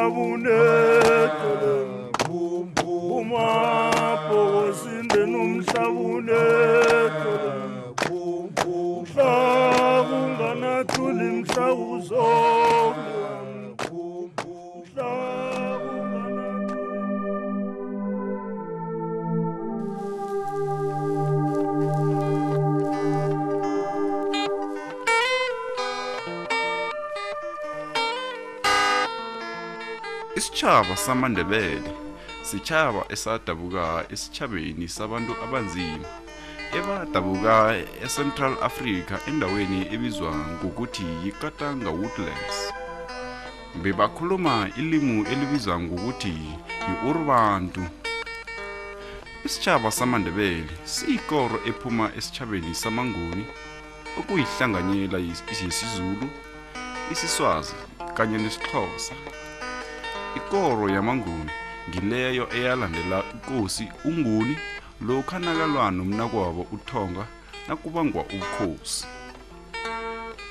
nomhlabune uma phosinde nomhlabune unganathuli mhlawuzo Isitshaba samaNdebele sitshaba esadabuka esitshabeni sabantu abanzima ebadabuka eCentral Africa endaweni ebizwa ngokuthi yiKatanga Woodlands. Bebakhuluma ilimu elibizwa ngokuthi yiUrbantu. Isitshaba samaNdebele siyikoro ephuma esitshabeni samaNguni okuyihlanganyela yesiZulu, isiSwazi kanye nesiXhosa. Ikoro yamaNguni ngileyo eyalandela inkosi uNguni lokha nakalwa nomnakwabo uThonga nakubangwa ubukhosi.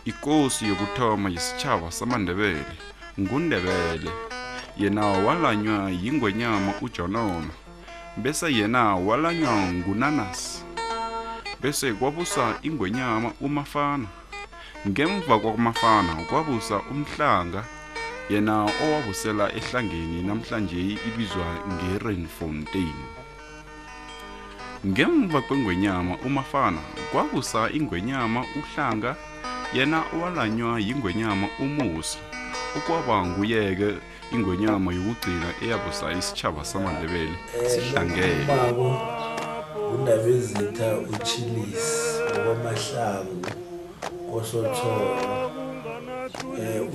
Inkosi yokuthoma yesitshaba samaNdebele nguNdebele, yena walanywa yingwenyama uJonoma, bese yena walanywa nguNanas, bese kwabusa ingwenyama uMafana. Ngemva kwaMafana kwabusa uMhlanga, yena owabusela ehlangeni namhlanje ibizwa ngeRenfontein. Ngemva kwengwenyama uMafana kwabusa ingwenyama uHlanga, yena owalanywa yingwenyama uMusi, okwaba nguyeke ingwenyama yokugcina eyabusa isitshaba samaNdebele sihlangene. uNdabezitha uChilis okwamahlangu koSothoro.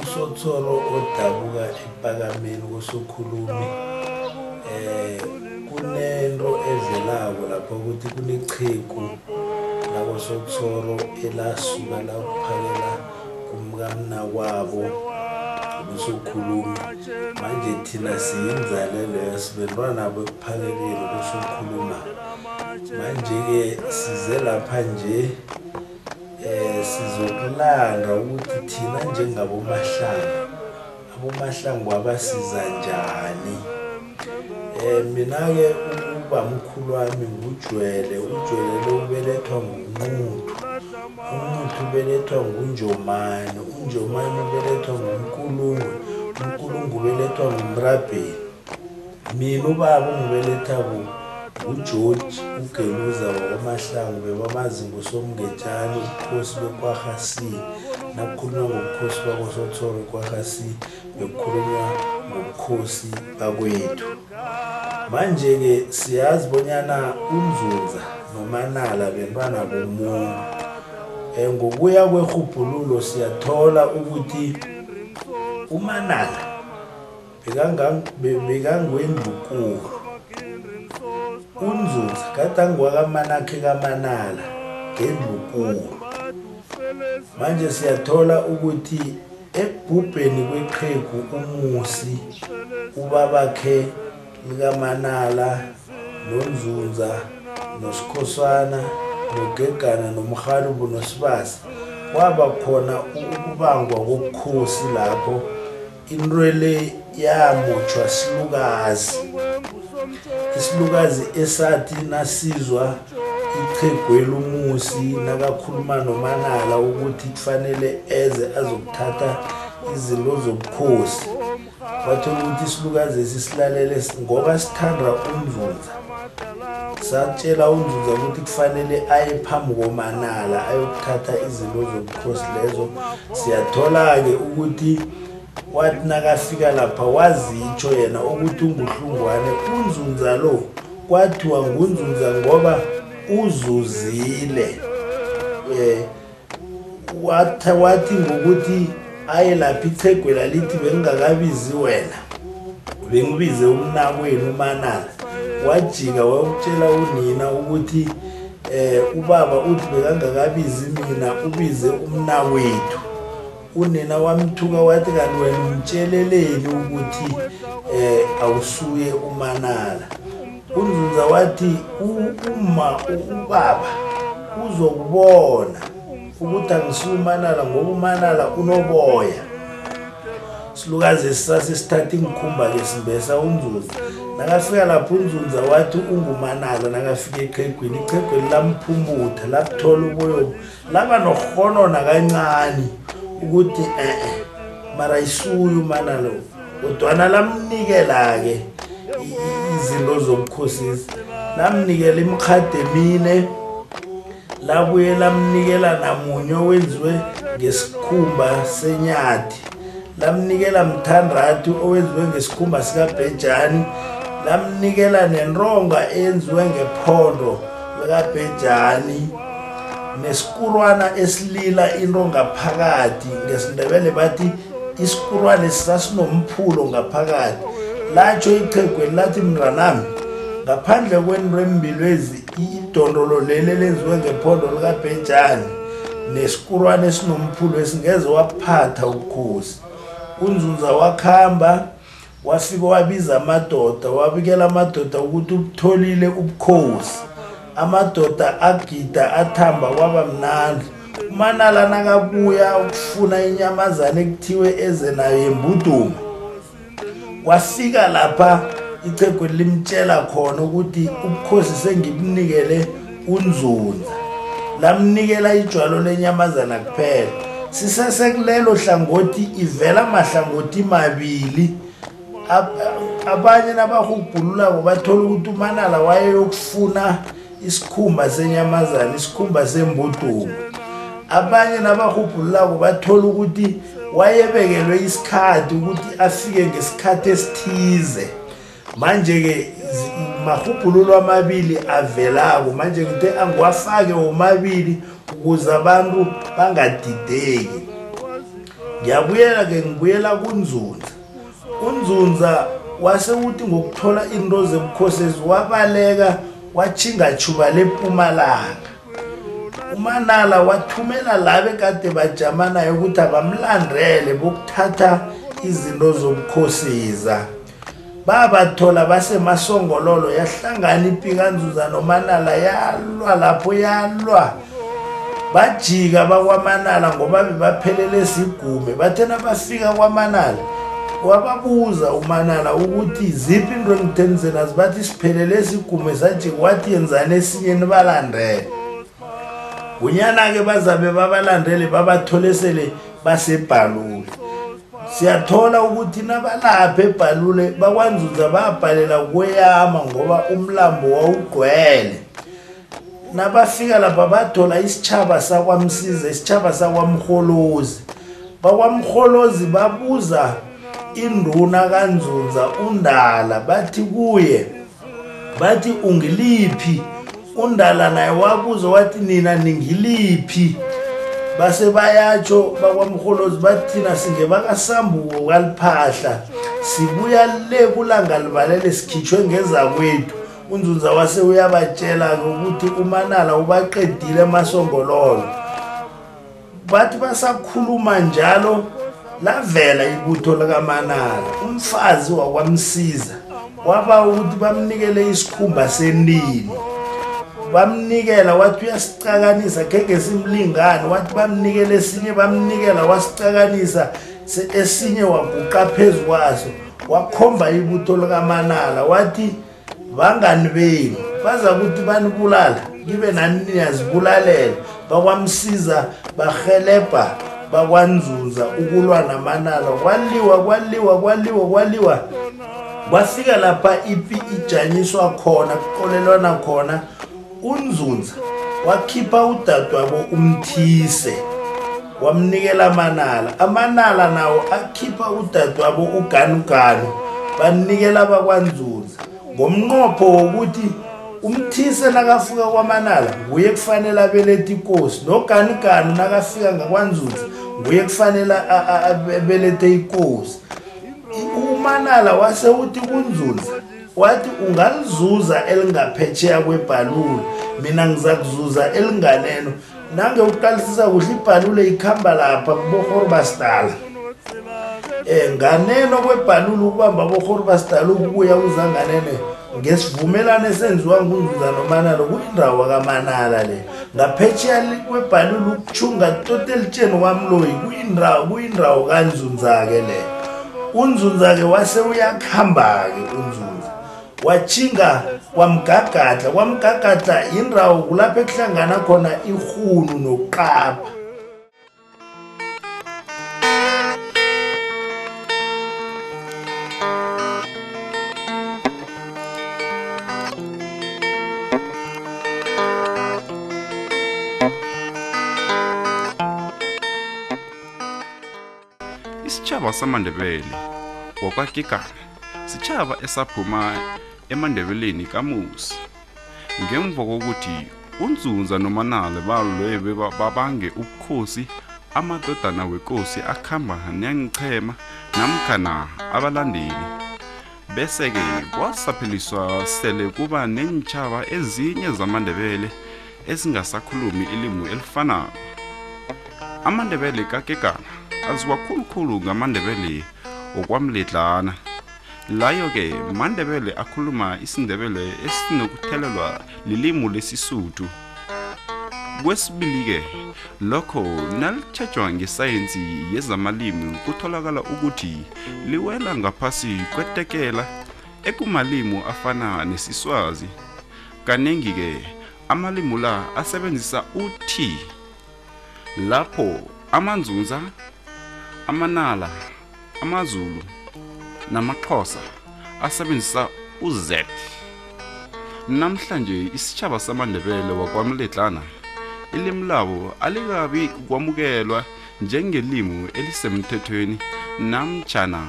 uSothoro odabuka ePhakameni koSokhulumi. Kunento evelako lapho ukuthi kunechiku lakoSothoro elasuka lakuphakela kumkamna kwabo uSokhulumi. Manje thina siyinzalelo yasibelwana bekuphakeleni koSokhuluma. Manje-ke size lapha nje sizokulanda ukuthi thina njengabomahlangu abasiza njani. Mina-ke ukuba mkhulu wami ngujwele lo ubelethwa nguNquthu. uNquthu ubelethwa nguNjomani ubelethwa nguNkulungwe ubelethwa nguMrabheni. Mina ubaba ungibeletha uGeorge uGeluza wakwamahlangu, bebamazi ngosomngetshane ubukhosi beKwagasi. Nakukhulunywa ngobukhosi bakoSothoro eKwagasi, bekukhulunywa ngobukhosi bakwethu. Manje-ke siyazi bonyana uNzunza noManala bentwana bomuntu. Ngokuya kwerhubhululo siyathola ukuthi uManala bekangwendlukulu. uNzunza kadangwakamanakhe kaManala ngendlukulu. Manje siyathola ukuthi ekubhubheni kweqhegu uMusi, ubabakhe likaManala noNzunza noSikhosana noGegana noMrhalubo noSibasa, kwaba khona ukubangwa kokukhosi lapho. Into le yamotshwa isilukazi esathi nasizwa ichegwela uMusi nakakhuluma noManala ukuthi kufanele eze azokuthatha izinto zobukhosi. Wathola ukuthi isilukazi esisilalele ngoba sithanda uNzunza, satshela uNzunza ukuthi kufanele aye phambi koManala ayokuthatha izinto zobukhosi lezo. Siyathola-ke ukuthi wathi nakafika lapha wazitsho yena ukuthi unguHlungwane. uNzunza lo kwathiwa nguNzunza ngoba uzuzile. Wathi ngokuthi aye lapha ichegwela lithi bengingakabizi wena, bengibize umnakwenu uManala. Wajika wayokutshela unina ukuthi ubaba uthi bekangakabizi mina, ubize umnakwethu. Unina wamthuka wathi kanti wena umtsheleleni ukuthi awusuye uManala. uNzunza wathi ubaba uzokubona ukuthi angisuye uManala ngoba uManala unoboya. silukazi sisithatha ingikhumba ke simbesa uNzunza nakafika lapho uNzunza wathi ungumanala nakafika eqhegwini iqhegweni lamphumutha lakuthola uboyo laba nokhonona kancane ukuthi mara isuyu manalo kodwana lamnikela ke izinto zobukhosi lamnikela imkhade mine labuye lamnikela namunyo wenziwe ngesikhumba senyathi lamnikela mthandathu owenziwe ngesikhumba sikaBhejani lamnikela nenronga eyenziwe ngephondo likaBhejani nesikurwana esilila into ngaphakathi ngesindebele bathi isikurwane sasinomphulo ngaphakathi latsho iqhegweni lathi mntanami ngaphandle kwento embilwezi idondolo leli lenziwe ngephondo likaBhejani nesikurwane esinomphulo esingeze waphatha ubukhosi uNzunza wakhamba wafika wabiza amadoda wabikela amadoda ukuthi ubutholile ubukhosi amadoda agida athamba kwaba mnandi umanala nakabuya ukufuna inyamazana ekuthiwe eze nayo embuduma wafika lapha iqhegu limtshela khona ukuthi ubukhosi sengibunikele uNzunza lamnikela ijwalo lenyamazana kuphela sisesekulelo hlangothi ivela mahlangothi mabili abanye nabahubhulula bathola ukuthi umanala wayeyokufuna isikhumba senyamazana isikhumba sembuduma abanye nabahubhulula bathola ukuthi wayebekelwe isikhathi ukuthi afike ngesikhathi esithize manje ke mahubhululo amabili avelako manje ngithe angiwafake womabili ukuze abantu bangadideki ngiyabuyela ke ngibuyela kuNzunza uNzunza wase uthi ngokuthola into zebukhosi wabaleka wachinga chuba lePumalanga umanala wathumela labe kade bajamana ukuthi abamlandele bokuthatha izinto zobukhosiza babathola basemasongololo yahlangana iPikanzuza nomanala yalwa lapho yalwa bajika bakwamanala ngoba bebaphelele isigume bathena bafika kwamanala wababuza umanala ukuthi ziphi into engithenizena zibathi siphelele isigume sathi wathi yenzana esinye nibalandele unyana ke bazabe babalandele babatholesele baseBhalule siyathola ukuthi nabalapha eBhalule bakwanzuza babhalela kweyama ngoba umlambo wawugcwele nabafika lapha bathola isitshaba sakwamsiza isitshaba sakwamkholozi bakwamkholozi babuza induna kaNzunza uNdala bathi kuye bathi ungiliphi uNdala naye wabuza wathi nina ningiliphi base bayatsho bakwamkholozi bathi thina singebakaSambuko kaliphahla sibuya le kulanga libalele sikhitshwe ngeza kwethu uNzunza wase uyabatshela ukuthi umanala ubaqedile emasongololo bathi basakhuluma njalo lavela ibutho likamanala umfazi wakwamsiza waba ukuthi bamnikele isikhumba sendini bamnikela wathi uyasicakanisa ngeke simlingane wathi bamnikele esinye bamnikela wasicakanisa esinye waguqa phezukwaso wakhomba ibutho likamanala wathi bangani benu baza ukuthi banibulala ngibe nani niyazibulalela bakwamsiza bahelebha bakwanzuza ukulwa namanala kwaliwa bafika lapha ipi ijanyiswa khona kuqolelwana khona uNzunza wakhipha udadwabo uMthise wamnikela amanala nawo akhipha udadwabo uGanuganu banikela bakwanzuza ngomnqopho wokuthi uMthise nakafika kwamanala nguye kufanele abelethe inkosi noGanuganu nakafika ngakwanzuza nguye kufanele abelethe inkosi umanala wase uthi kuNzunza wathi ungalizuza elingaphetsheya kweBhalule mina ngizakuzuza elinganeno nange uqalisisa kuhle iBhalule ikhamba lapha kuboGorbastala nganeno kweBhalule ukubamba boGorbastala ukubuya uzanganene ngesivumelane senziwa nguNzunza nomanala kuyindawo kamanala le ngaphetsheya kweBhalule ukuchunga totelitsheni kwamloyi kuyindawo kaNzunza ke le uNzunza ke wase uyakhamba ke uNzunza wachinga kwamgagadla indawo kulapho ekuhlangana khona ihunu noqapha. Isitjhaba samaNdebele wakwaKigana sitjhaba esaphuma eMandebeleni kamusi ngemva kokuthi uNzunza noManala balwe babange ubukhosi amadodana wenkosi akhamba nenqhema namkhana abalandeli bese-ke kwasapheliswa sele kuba nentjhaba ezinye zamaNdebele ezingasakhulumi ilimi elifanayo. AmaNdebele kaKigana aziwa khulukhulu ngamaNdebele okwamledlana. Layo-ke maNdebele akhuluma isiNdebele esinokuthelelwa lilimu lesisuthu. Kwesibili-ke lokho nalitjhejwa ngesayensi yezamalimi kutholakala ukuthi liwela ngaphasi kwetekela ekumalimu afana nesiswazi. Kanengi-ke amalimu la asebenzisa uT lapho amaNzunza, aManala, amaZulu namaXhosa asebenzisa uZ. Namhlanje isitjhaba samaNdebele wakwaMledlana ilimi labo alikabi kwamukelwa njengelimi elisemthethweni namtjana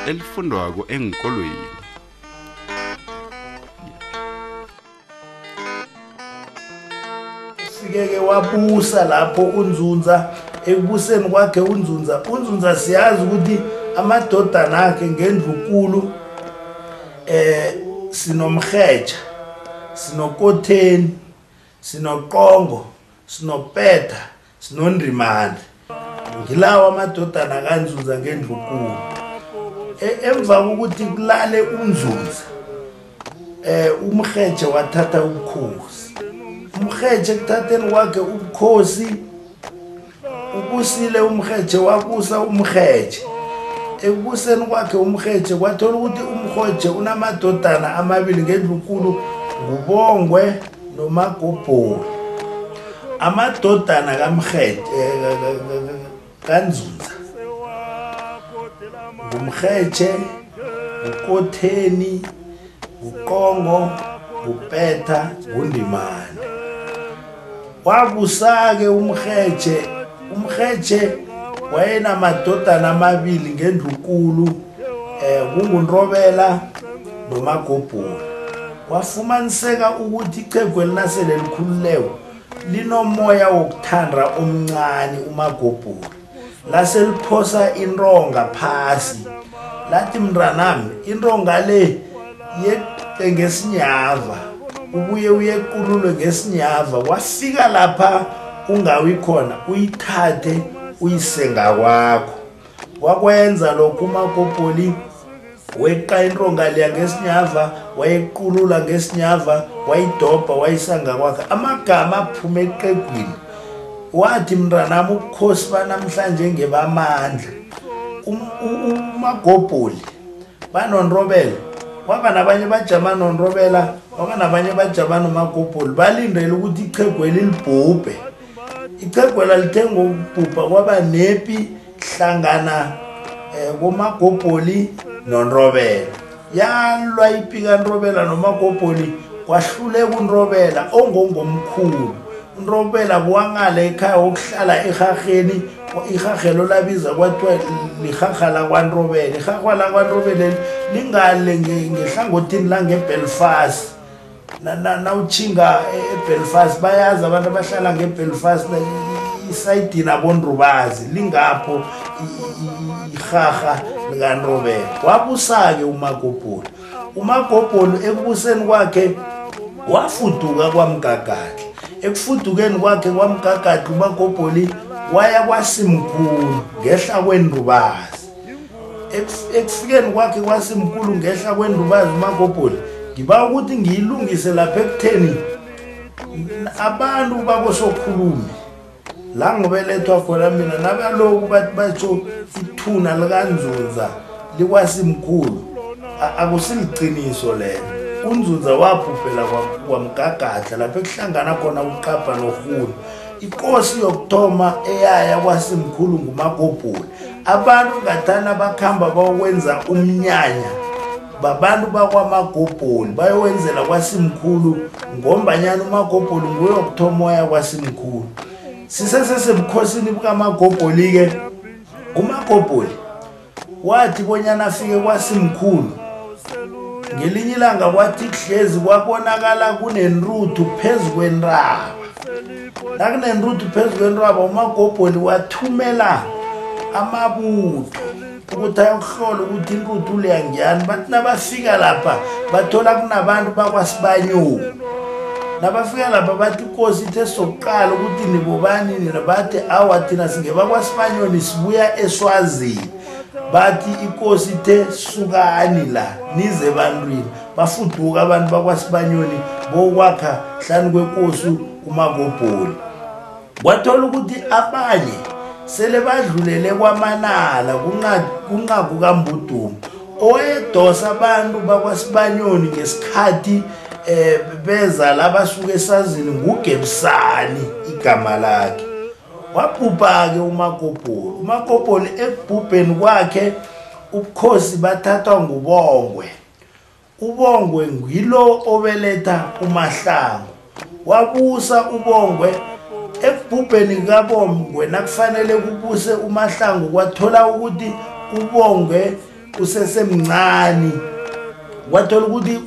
elifundwako enkolweni. Sike wabusa lapho uNzunza ekubuseni kwakhe uNzunza siyazi ukuthi amadodana akhe ngendlukulu sinomrheja, sinokotheni, sinoqongo, sinopeta, sinondrimane. Ngilawa amadodana kaNzunza ngendlukulu. Emva kokuthi kulale uNzunza umrheje wathatha ubukhosi. Umrheje ekuthatheni kwakhe ubukhosi ubusile umrheje wabusa umrheje. Ekubuseni kwakhe umrheje kwathola ukuthi umrheje unamadodana amabili ngendlukulu nguBongwe noMagobholi. Amadodana kaMrheje kaNzunza ngumrheje, ukotheni, uqongo, upeta, undimane. Wabusa-ke umrheje wayenamadodana amabili ngendlukulu kunguNrobela noMagobholi. Kwafumaniseka ukuthi ichegu elinasele likhululeko linomoya wokuthanda omncane uMagobholi. Lase liphosa intonga phasi lathi mntanami intonga le yeqe ngesinyava ubuye uyeqululwe ngesinyava. Wafika lapha ungawi khona uyithathe uyisenga kwakho. Wakwenza lokhu uMagobholi weqa intonga leya ngesinyava wayequlula ngesinyava wayidobha wayisanga kwakhe. Amagama aphuma eqegwini wathi mntanami ubukhosi banamhlanje ngebamandla. uMagobholi banoNrobela kwaba nabanye bajama noNrobela kwaba nabanye bajama noMagobholi balindele ukuthi ichegweli libhubhe. Ichegwela lithenga ukubhubha kwaba nepi hlangana koMagobholi noNrobela. Yalwa ipi kaNrobela noMagobholi kwahluleka uNrobela ongongomkhulu. uNrobela buwangale ekhaya okuhlala eHageni. Ihagelo labiza kwathiwa lihaga lakwaNrobela. Ihaga lakwaNrobela lingale ngehlangothini langeBelfast. Nawuchinga eBelfast bayazi abantu abahlala ngeBelfast isayidini abondrubazi lingapho ihaga likaNrobela. Wabusa-ke uMagobholi ekubuseni kwakhe wafuduka kwaMgagadla. Ekufudukeni kwakhe kwaMgagadla uMagobholi waya kwaSimkhulu ngehla kweNdubazi. Ekufikeni kwakhe kwaSimkhulu ngehla kweNdubazi uMagobholi ngiba ukuthi ngiyilungise lapha ekutheni abantu bakosokhulumi la ngobelethwa khona mina nabaloku bathi batsho ithuna likaNzunza likwasimkhulu akusiliciniso lelo. UNdzundza wabhubhela kwaMgagadla lapho ekuhlangana khona uQabha noHulu. Inkosi yokuthoma eyaya kwasimkhulu nguMagobholi. Abantu ngathana bakhamba bakwenza umnyanya babantu bakwaMagobholi bayowenzela kwasimkhulu ngombanyana uMagobholi nguye wokuthoma oya kwasimkhulu. Sisesesemkhosini bukaMagobholi ke uMagobholi wathi bonyana afike kwasimkhulu ngelinye ilanga kwathi kuhlezi kwabonakala kunenruthu phezu kwenraba. Nakunenruthu phezu kwenraba uMagobholi wathumela amabutho ukuthi ayokuhlola ukuthi inruthu le yangiyani. Bathi nabafika lapha bathola kunabantu bakwaSibanyoni. Nabafika lapha bathi inkosi ithe sokuqala ukuthi nibobani nina. Bathi awa thina singebakwaSibanyoni sibuya eSwazini. Bathi inkosi ithe sukani la nize ebantwini. Bafuduka abantu bakwaSibanyoni bokwakha hlanu kwenkosi uMagobholi. Kwathola ukuthi abanye sele badlulele kwaManala kunqaku kaMbudumo oyedosa abantu bakwaSibanyoni ngesikhathi beza labasuka eSazini nguGebsani igama lakhe. Wabhubha-ke uMagobholi. uMagobholi ekubhubheni kwakhe ubukhosi bathathwa nguBongwe. uBongwe ngilo obeletha uMahlangu. Wabusa uBongwe. Ekubhubheni kaBongwe nakufanele kubuse uMahlangu kwathola ukuthi uBongwe usesemncane. Kwathola ukuthi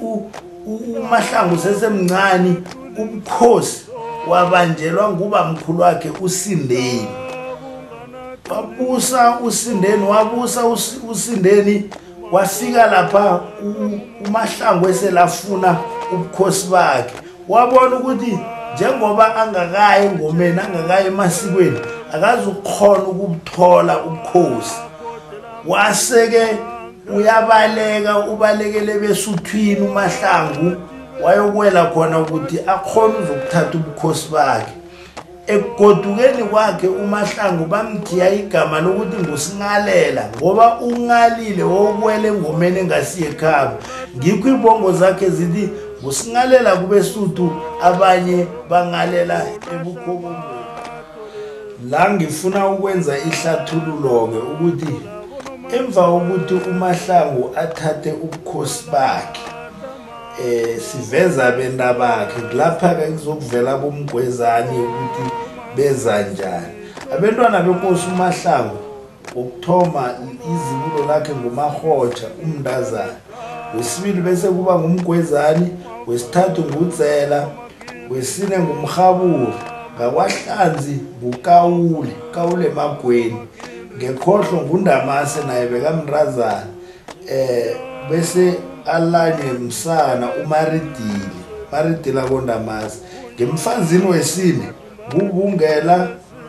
uMahlangu usesemncane. Ubukhosi wabanjelwa ngubamkhulu wakhe uSindeni. Wabusa uSindeni uSindeni wafika lapha uMahlangu eselafuna ubukhosi bakhe. Wabona ukuthi njengoba angakayi engomeni angakayi emasikweni akazukhona ukubuthola ubukhosi. Waseke uyabaleka ubalekele besuthwini uMahlangu wayokwela khona ukuthi akhona uzokuthatha ubukhosi bakhe. Ekugodukeni kwakhe uMahlangu bamthiya igama lokuthi nguSingalela ngoba ungalile wokwela engomeni engasiye ekhaya. Ngikho ibongo zakhe zithi nguSingalela kubeSuthu abanye bangalela ebukhobongweni. La ngifuna ukwenza ihlathululo-ke ukuthi emva kokuthi uMahlangu athathe ubukhosi bakhe siveza bentabakhe lapha-ke kuzokuvela boMgwezani ukuthi beza njani. Abantwana benkosi uMahlangu ukuthoma izibulo lakhe nguMarhoja umntazana. Wesibili bese kuba nguMgwezani. Wesithathu nguDzela. Wesine nguMrhabulu. Ngakwahlanzi nguKawule Magweni. Ngekhohlo nguNdamase naye bekamntazana. Bese alanye Msana uMaridili konDamase. Ngemfazini wesine nguBungela,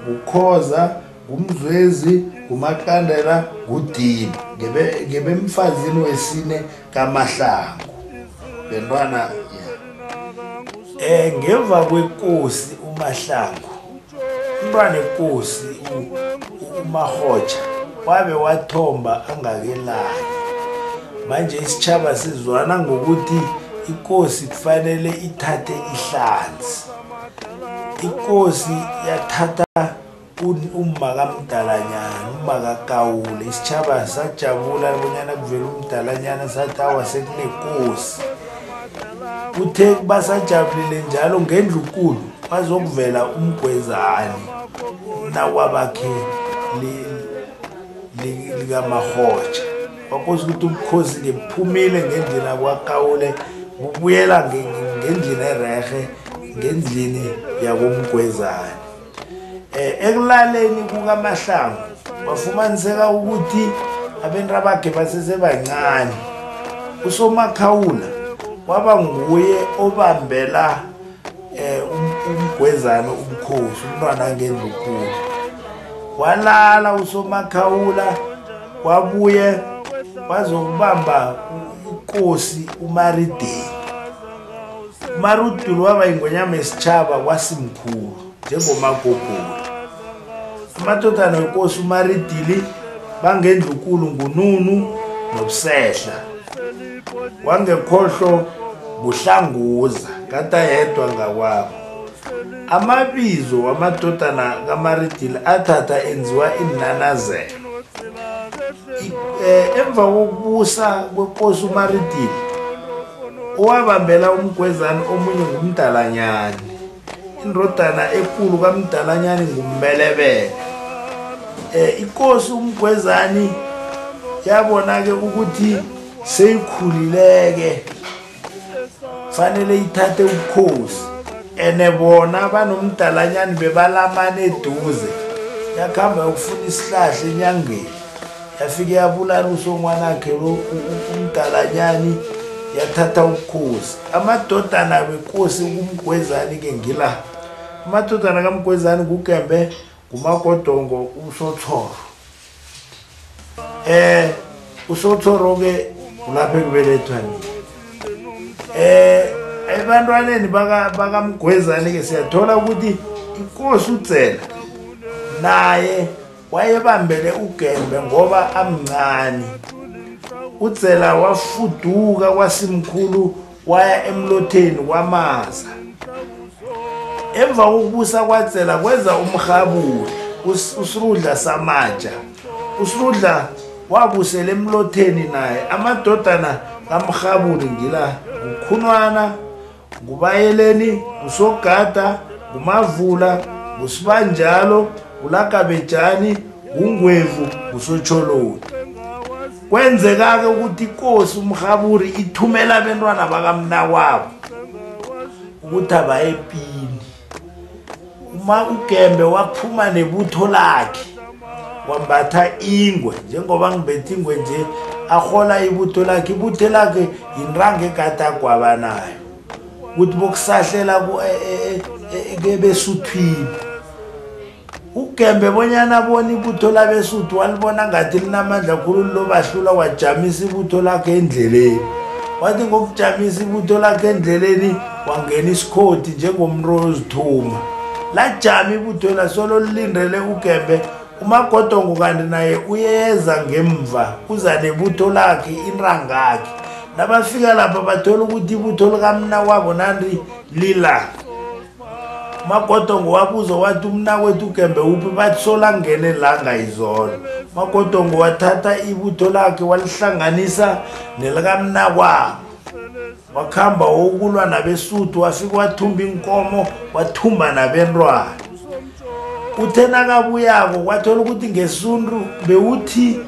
nguKhoza, nguMzwezi, nguMaqandela, nguDini. Ngebemfazini wesine kaMahlangu. Bentwana ngemva kwenkosi uMahlangu umntwana enkosi uMarhoja wabe wathomba angakelani. Manje isitshaba sizwana ngokuthi inkosi kufanele ithathe ihlanzi. Inkosi yathatha umma kaMdalanyana, umma kaKawule. Isitshaba sajabula bonyana kuvela uMdalanyana sathi awa sekunenkosi. Uthe basajabulile njalo ngendlukulu bazokuvela uMgwezani nakwabakhe likaMarhoja. Kwakuze ukuthi ubukhosi buphumile ngendlela kwaKawule bubuyela ngendlela erehe ngendlini yakoMgwezani. Ekulaleni kukaMahlangu bafumaniseka ukuthi abentabakhe basesebancane. uSomakhawula waba nguye obambela uMgwezani ubukhosi umntwana ngendlukulu. Walala uSomakhawula wabuye bazokubamba inkosi uMaridili. uMaridili waba ingonyama yesitshaba kwasimkhulu njengoMagobholi. Amadodana wenkosi uMaridili bangendlukulu nguNunu, nobusehla wangekhohlo buhlanguza kata yedwa ngakwabo. Amabizo wamadodana kaMaridili athatha enziwa inanazelo. Emva kokubusa kwenkosi uMaridili owabambela uMgwezane omunye nguMdalanyane, indodana enkulu kaMdalanyane nguMbelebele. Inkosi uMgwezane yabona-ke ukuthi seyikhulileke fanele ithathe ubukhosi, ene bona banomDalanyane bebalamane eduze. Yakhamba yokufuna isihlahla enyangeni, yafike yabulala usongwanakhe lo uMdalanyane, yathatha ubukhosi. Amadodana benkosi kuMgwezane-ke ngila. Amadodana kaMgwezane nguGembe, nguMagodongo, uSothoro. uSothoro-ke ulapha ekubelethwa nini. Ebantwaneni bakaMgwezane-ke siyathola ukuthi inkosi uTsela naye wayebambele uGembe ngoba amncane. uTsela wafuduka kwaSimkhulu waya emlotheni kwaMaza. Emva kokubusa kwaTsela kweza uMrhabuli uSirudla Samaja. uSirudla wabusela emlotheni naye. Amadodana kaMrhabuli ngila nguKhunwana, nguBayeleni, uSogada, nguMavula, nguSibanjalo, uLagabejani, nguNgwevu, nguSotsholoni. Kwenzeka-ke ukuthi inkosi uMrhabuli ithumela abantwana bakamnakwabo ukuthi abaye empini. uGembe waphuma nebutho lakhe wambatha ingwe, njengoba ngibethe ingwe nje ahola ibutho lakhe. Ibutho lakhe yinranga egada gwabanayo ukuthi bokusahlela besuthwini. uGembe bonyana bona ibutho labeSuthu walibona ngathi linamandla khulu lobahlula, wajamisa ibutho lakhe endleleni. Wathi ngokujamisa ibutho lakhe endleleni wangena isikhoti njengomro ozithuma. Lajama ibutho lasolo lilindele uGembe. uMagodongo kanti naye uyeza ngemva uza nebutho lakhe inrangakhe. Nabafika lapha bathola ukuthi ibutho likamnakwabo nandi lila. uMagodongo wabuza wathi umnakwethu uGembe uphi? Bathi solangene la ngayizolo. uMagodongo wathatha ibutho lakhe walihlanganisa nelikamnakwabo, wakhamba wokulwa nabeSuthu, wafika wathumba inkomo, wathumba nabentwana. Uthena kabuyako kwathola ukuthi ngesundu bewuthi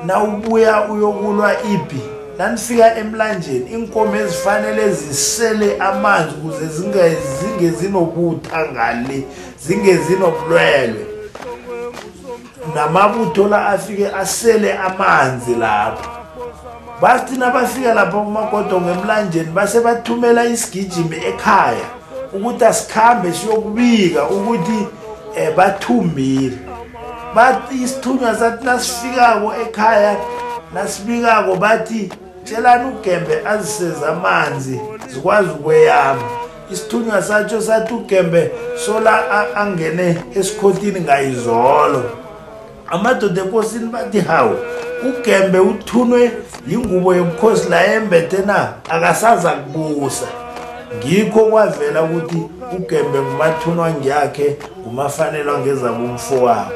na ubuya uyokulwa ipi, nanifika emlanjeni inkomo ezifanele zisele amanzi ukuze zingezinobutha ngale, zingezinobulwelwe. Namabutho la afike asele amanzi lapho. Bathi nabafika lapho uMagodongo emlanjeni base bathumela isigijimi ekhaya ukuthi asikhambe siyokubika ukuthi bathumbile. Bathi isithunywa sathi nasifikako ekhaya nasibikako bathi tshelani uGembe aziseza amanzi zikwazi ukweyama. Isithunywa satsho sathi uGembe sola angene esikhotini ngayizolo. Amadoda enkosini bathi hawu, uGembe uthunwe yingubo yomkhosi la embethe na akasaza kubusa. Ngikho kwavela ukuthi uGembe ngumathunwa ngiyakhe, ngumafanelwa ngezabumfowabo.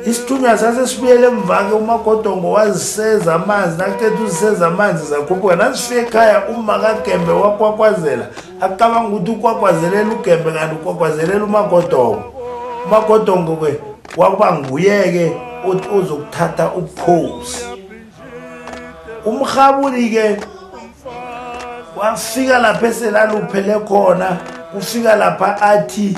Isithunywa sase sibuyele emva-ke uMagodongo waziseza amanzi. Nakuqeda uziseza amanzi zakhuphuka. Nasifika ekhaya uma kaGembe wakwakwazela, acabanga ukuthi ukwakwazelela uGembe kanti ukwakwazelela uMagodongo. uMagodongo-ke wakuba nguye-ke ozokuthatha ubukhosi. uMrhabuli-ke wafika lapha eselaluphele khona, ufika lapha athi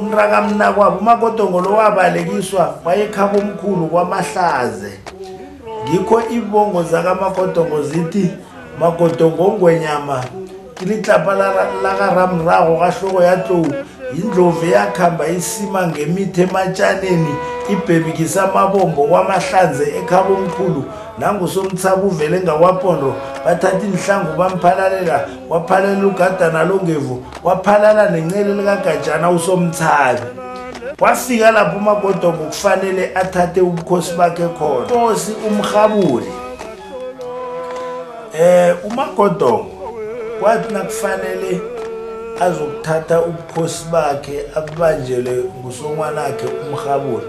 umrakamnakwabo uMagodongo lo wabalekiswa wayekhaba omkhulu kwaMahlaze. Ngikho ibongo zakaMagodongo zithi Magodongo ngwenyama ilitlapa lakaRamrago kahloko yatlou, yindlovu yakhamba isima ngemithe ematshaneni, ibhebikisa amabombo kwaMahlanze ekhaba omkhulu. Nangusomthaba uvele ngakwaPondo, bathatha inhlangu bamphalalela, waphalela uGadana loNgevu, waphalala nencele likaGajana uSomthabi. Wafika lapho uMagodongo kufanele athathe ubukhosi bakhe khona. Inkosi uMrhabuli uMagodongo kwathi nakufanele azokuthatha ubukhosi bakhe akubanjele ngusongwanakhe uMrhabura.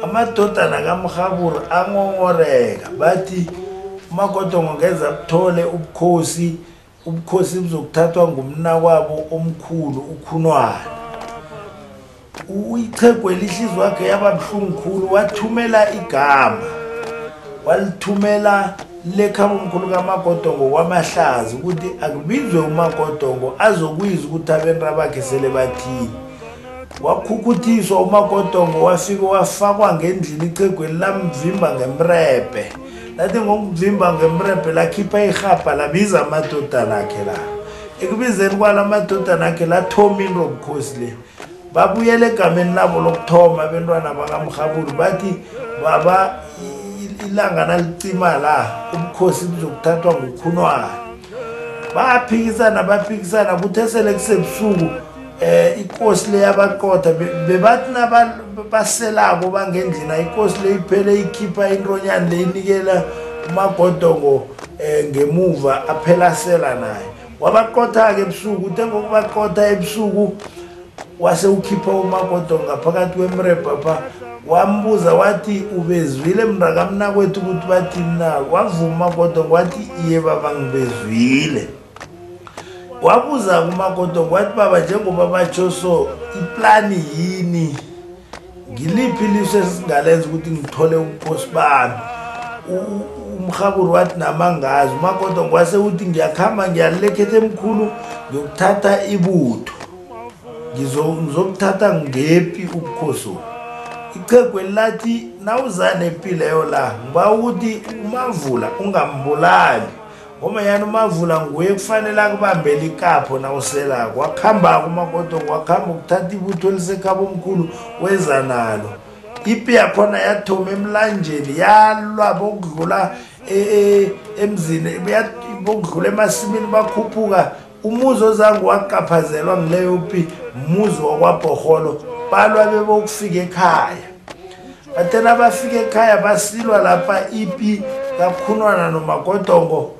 Amadodana kaMrhabura angongoreka bathi uMagodongo ngeze abuthole ubukhosi buzokuthathwa ngumnakwabo omkhulu uKhunwana. Ichegu elihliziyo wakhe yaba buhlungu khulu, wathumela igama walithumela lekhaba omkhulu kaMagodongo kwamahlazi ukuthi akubizwe uMagodongo azokwiza ukuthi abendra bakhe sele bathini. Wakhukhuthiswa uMagodongo wafika wafakwa ngendlini ichegu elamvimba ngemrebe. Lathi ngokuvimba ngemrebe lakhipha ihapa labiza amadodana akhe la. Ekubizeni kwala madodana akhe lathoma into obukhosi le. Babuyele egameni labo lokuthoma abantwana bakaMrhabura bathi baba ilanga nalicima la ubukhosi buzokuthathwa nguKhunwana. Baphikisana kuthe sele kusebusuku inkosi le yabaqotha bebathi nabaselako bangendlini inkosi le iphele ikhipha intonyana le inikela uMagodongo ngemuva aphela sela naye. Wabaqotha-ke ebusuku uthe ngokubaqotha ebusuku wase ukhipha uMagodongo ngaphakathi kwemrebe pha wambuza wathi ubezwile mntakamnakwethu ukuthi bathini na. Wavuma uMagodongo wathi iye baba ngibezwile. Wabuza kuMagodongo wathi baba njengoba batsho so iplani yini, ngiliphi liso esingalenza ukuthi ngithole ubukhosi bami? uMrhabura wathi namangazi. uMagodongo wase uthi ngiyakhamba ngiyalekhetha emkhulu ngiyokuthatha ibutho ngizokuthatha ngepi ubukhosi. Ichegu lathi nawuzane epileyo la ngiba ukuthi uMavula ungambulali ngoba yana uMavula nguye kufanele akubambela ikapho nawuselako. Wakhamba kuMagodongo wakhamba ukuthatha ibutho lisekhaba omkhulu weza nalo. Ipi yakhona yathoma emlanjeni yalwa bokudlula emzini bokudlula emasimini bakhuphuka. Umuzi ozange waqaphazelwa ngileyo pi umuzi wakwaBhoholo balwa bebokufika ekhaya. Bathena bafika ekhaya basilwa lapha ipi kaKhunwana noMagodongo.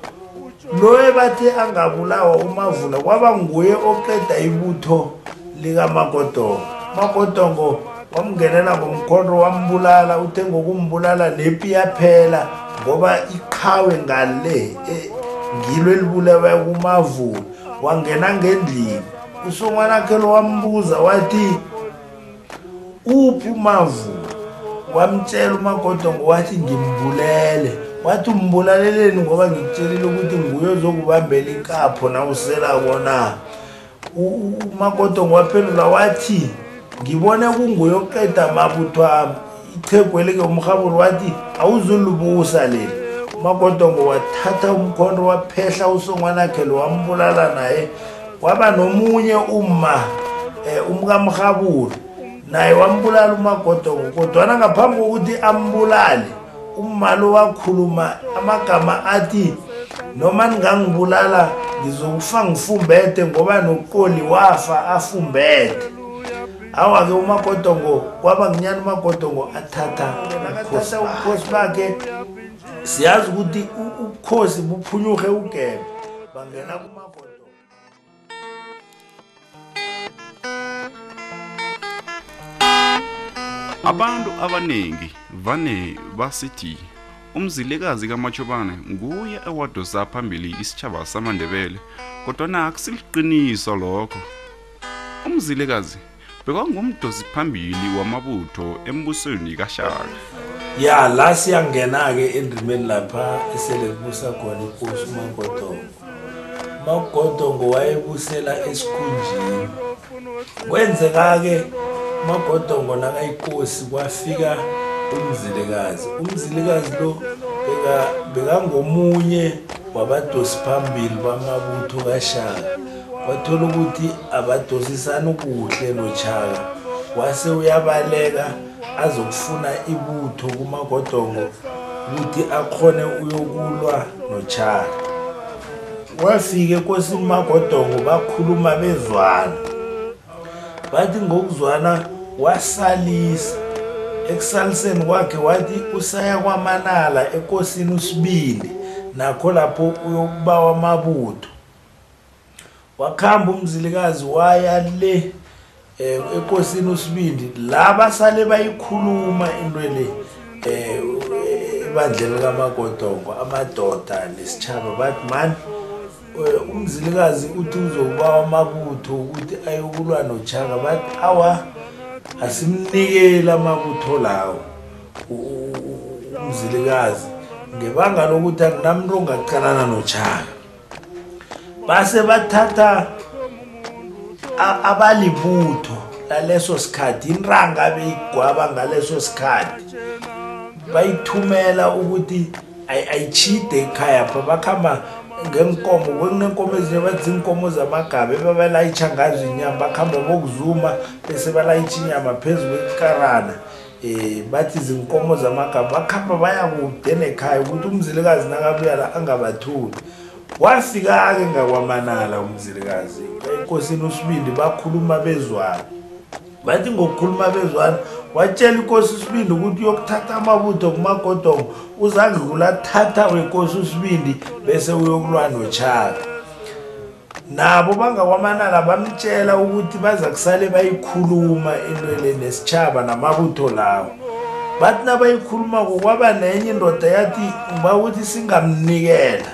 Loye bathe angabulawa uMavula kwaba nguye oqeda ibutho likaMagodongo. uMagodongo wamngenela ngomkhonto wambulala. Uthe ngokumbulala nepi yaphela ngoba iqhawe ngale ngilo elibulawa kuMavula. Wangena ngendlini usongwanakhe lo wambuza wathi uphi uMavula? Wamtshela uMagodongo wathi ngimbulele. Wathi umbulaleleni ngoba ngikutshelile ukuthi nguye ozokubambela ikapho nawuselako na. uMagodongo waphendula wathi ngibone kunguye oqeda amabutho ami. Ichegu elike uMrhabura wathi awuzulubusa leli. uMagodongo wathatha umkhonto waphehla usongwanakhe lo wambulala naye. Waba nomunye umkaMrhabura naye wambulala uMagodongo. Kodwana ngaphambi kokuthi ambulale umalo wakhuluma amagama athi noma ningangibulala ngizokufa ngifumbethe ngoba noqoli wafa afumbethe. Awa-ke uMagodongo kwaba nginyana uMagodongo athatha ubukhosi bakhe. Siyazi ukuthi ubukhosi buphunyuke uGembe bangena kuMagodongo. Abantu abaningi vane basithi umzilikazi kaMachobane nguye ewadosa phambili isitjhaba samaNdebele, kodwa akusiliqiniso lokho. Umzilikazi bekangumdosi phambili wamabutho embusweni kaShaka. Ya la siyangena-ke endimeni lapha esele kubusa khona inkosi uMagodongo. uMagodongo wayebusela esikhunjini. Kwenzeka-ke uMagodongo nakayinkosi kwafika umzilikazi. Umzilikazi lo bekangomunye wabadosi phambili bamabutho kaShaka. Wathola ukuthi abadosisana ukuhle noChaka. Wase uyabaleka azokufuna ibutho kuMagodongo ukuthi akhone uyokulwa noChaka. Wafika enkosini uMagodongo bakhuluma bezwana. Bathi ngokuzwana wasalisa. Ekusaliseni kwakhe wathi usaya kwaManala enkosini uSibindi nakho lapho uyokubawa amabutho. Wakhamba umzilikazi waya le enkosini uSibindi la basale bayikhuluma into le ebandleni kaMagodongo amadoda lesitshaba bathi man umzilikazi uthi uzokubawa amabutho ukuthi ayokulwa noChaka bathi awa asimnikela amabutho lawo umzilikazi ngebanga lokuthi akunamuntu ongaqalana noChaka. Base bathatha abalibutho laleso sikhathi inranga beyigwaba ngaleso sikhathi bayithumela ukuthi ayichide ekhaya pha bakhamba ngenkomo kunenkomo ezinye bathi inkomo zamagabe babalayitsha ngazo inyama bakhamba bokuzuma bese balayitsha inyama phezulu kwekarana bathi izinkomo zamagabe bakhamba baya kude nekhaya ukuthi umzilikazi nakabuya la angabathuli. Wafika ke ngakwaManala umzilikazi enkosini uSibindi bakhuluma bezwana bathi ngokukhuluma bezwana watshela inkosi uSibindi ukuthi uyokuthatha amabutho kuMagodongo uzadlula thatha wenkosi uSibindi bese uyokulwa noChaka. Nabo bangakwaManala bamtshela ukuthi baza kusale bayikhuluma into le nesitshaba namabutho lawo. Bathi nabayikhuluma kwaba nenye indoda yathi ngiba ukuthi singamnikela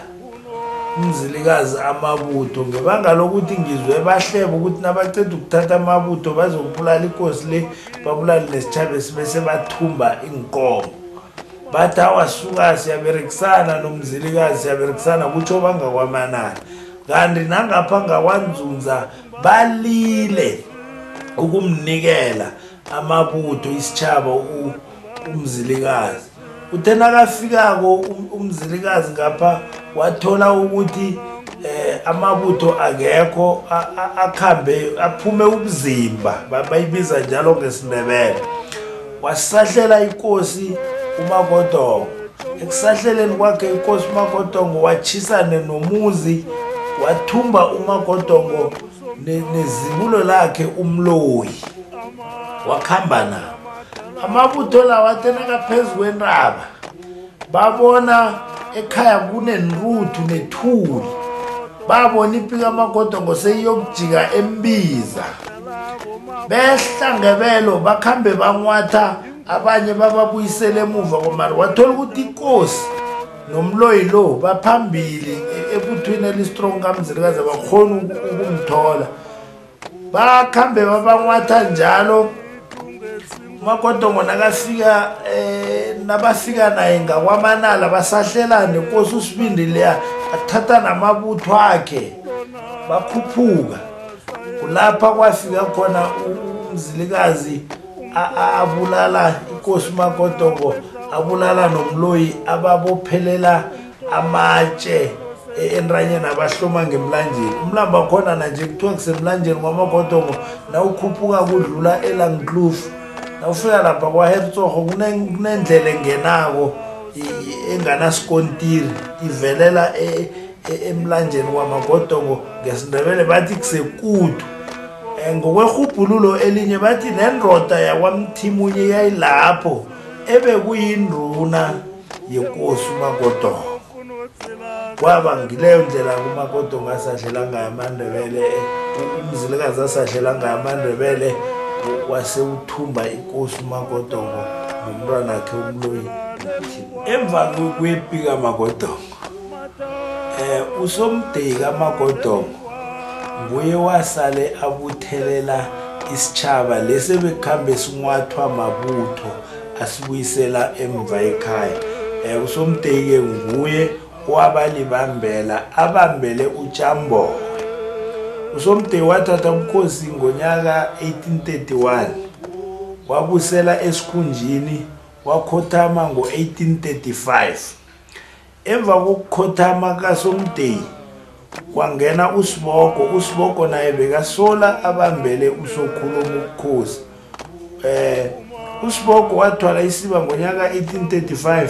umzilikazi amabutho ngebanga lokuthi ngizwe bahlebe ukuthi nabaceda ukuthatha amabutho bazokubulala inkosi le babulala nesitshaba bese bathumba inkomo. Bathi awasuka siyaberekisana nomzilikazi siyaberekisana kutsho bangakwaManala kanti nangapha ngakwanzunza balile ukumnikela amabutho isitshaba umzilikazi. Uthe nakafikako umzilikazi ngapha wathola ukuthi amabutho akekho akhambe aphume ubuzimba bayibiza njalo ngesindebele. Wasahlela inkosi uMagodongo ekusahleleni kwakhe inkosi uMagodongo wachisana nomuzi wathumba uMagodongo nezibulo lakhe umloyi wakhamba na amabutho lawa athenaka phezulu kwenraba babona ekhaya kunenruthu nethuli babona impika kaMagodongo seyiyokujika eMbiza behlangebelo bakhambe banwatha abanye bababuyisela emuva komari wathola ukuthi inkosi nomloyi lo baphambili ebuthwini elistrong kamzilikazi abakhona ukumthola bakhambe babanwatha njalo. uMagodongo nakafika nabafika naye ngakwaManala basahlelana inkosi uSibindi leya athatha namabutho akhe bakhuphuka kulapha kwafika khona umzilikazi abulala inkosi uMagodongo abulala nomloyi ababophelela amatshe enranyeni abahloma ngemlanjeni. Umlamba khona nanje kuthiwa kusemlanjeni kwaMagodongo nawukhuphuka kudlula eLangkloof nawufika lapha kwaHertsog kunendlela engenako enganasikontiri ivelela emlanjeni kwaMagodongo ngesindebele bathi kusekudu. Ngokwehubhululo elinye bathi nendoda yakwaMthimunye yayilapho ebekuyinduna yenkosi uMagodongo. Kwaba ngileyo ndlela uMagodongo asahlela ngayo amaNdebele umzilikazi asahlela ngayo amaNdebele wasewuthumba inkosi uMagodongo nomntwana wakhe umloyi. Emva kwempika kaMagodongo uSomdei kaMagodongo nguye wasale abuthelela isitshaba lesi bekhambe sinwathwa mabutho asibuyisela emva ekhaya. uSomdei ke nguye owabalibambela abambele uTshambo. uSomdei wathatha umkhosi ngonyaka 1831 wabusela esikhunjini wakhothama ngo1835. Emva kokukhothama kaSomdei kwangena uSiboko naye bekasola abambele usokhulumo ubukhosi. uSiboko wathwala isiba ngonyaka 1835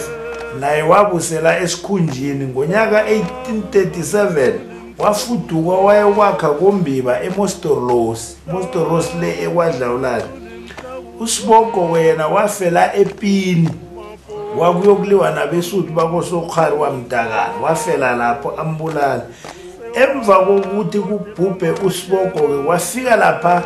naye wabusela esikhunjini. Ngonyaka 1837 wafuduka wayekwakha koMbiba eMostorlosi le eKwaDlawulale. uSiboko wena wafela ePini wakuyokliwa nabesuthu bakosokhari wamdakana wafela lapho ambulala. Emva kokuthi kubhubhe uSibogo-ke wafika lapha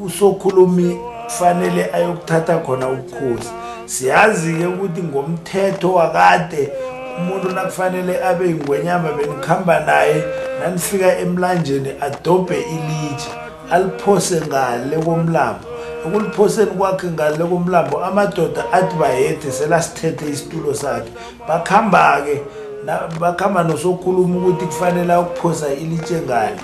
uSokhulumi kufanele ayokuthatha khona ubukhosi. Siyazi-ke ukuthi ngomthetho wakade umuntu nakufanele abe ingwenyama benikhamba naye nanifika emlanjeni adobhe ilitshe aliphose ngale komlambo. Ukuliphoseni kwakhe ngale komlambo amadoda athi bayede selasithethe isitulo sakhe bakhamba-ke bakhamba noSokhulumi ukuthi kufanele ukuphosa ilitshe ngale.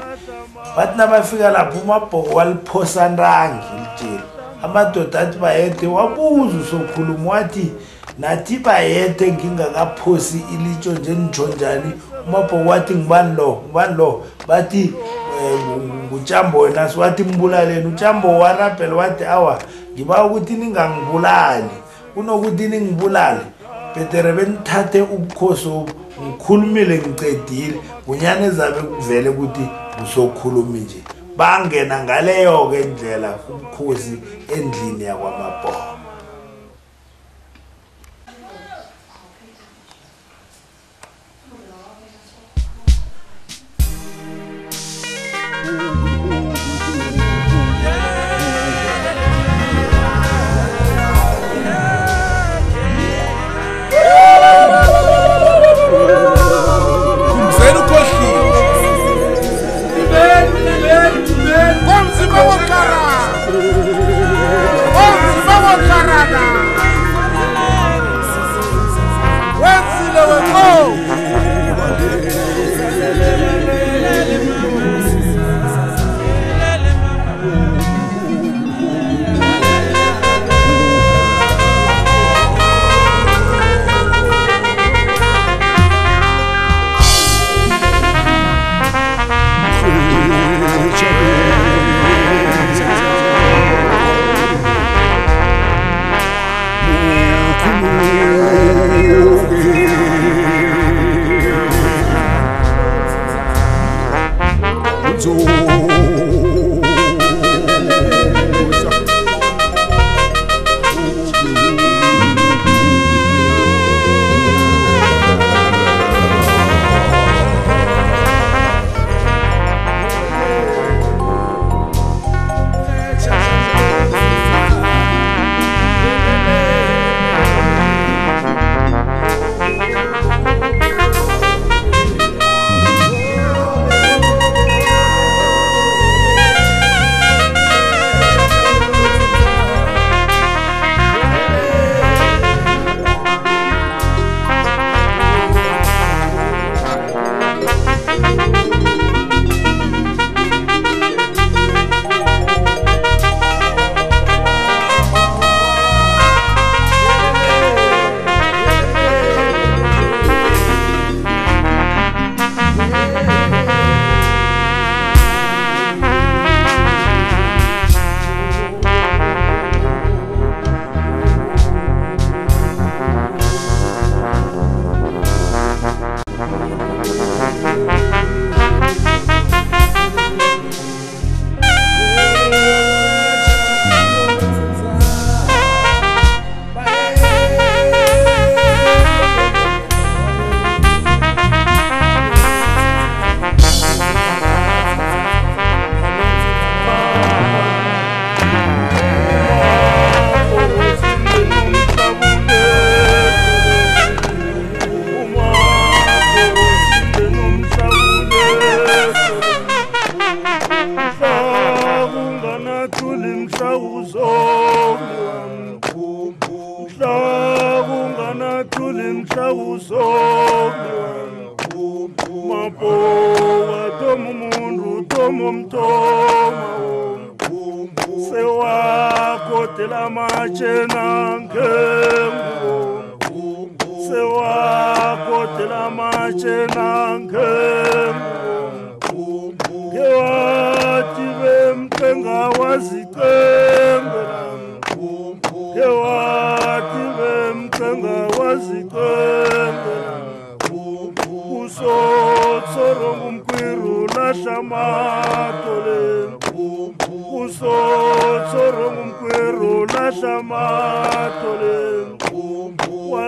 Bathi nabafika lapho uMabhoko waliphosa ntangi ilitsheli. Amadoda athi bayede wabuza uSokhulumi wathi nathi bayede ngingakaphosi ilitshe nje nitsho njani. uMabhoko wathi ngibani lo bathi nguTshambo wena siwathi mbulaleni. uTshambo warabhela wathi awa ngiba ukuthi ningangibulali kunokuthi ningibulale bhetere benithathe ubukhosi ngikhulumile ngicedile kunyane ezabe kuvele ukuthi uSokhulumi nje. Bangena ngaleyo-ke ndlela ubukhosi endlini yakwaMabhoko.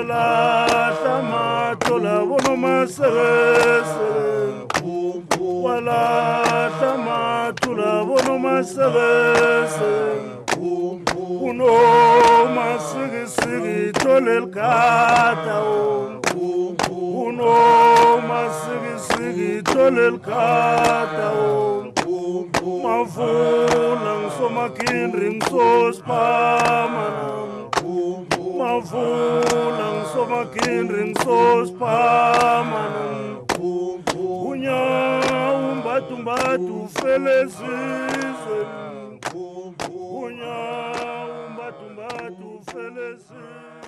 walahla mathola bonomasebese walahla mathola bonomasebese unomasikisiki tolelkata unomasikisiki tolelkata mavula ngisomakindri ngisosipamana mavula ngisomakindri ngisosipamana unya umbadumbadu felezizwe unya umbadumbadu felezizwe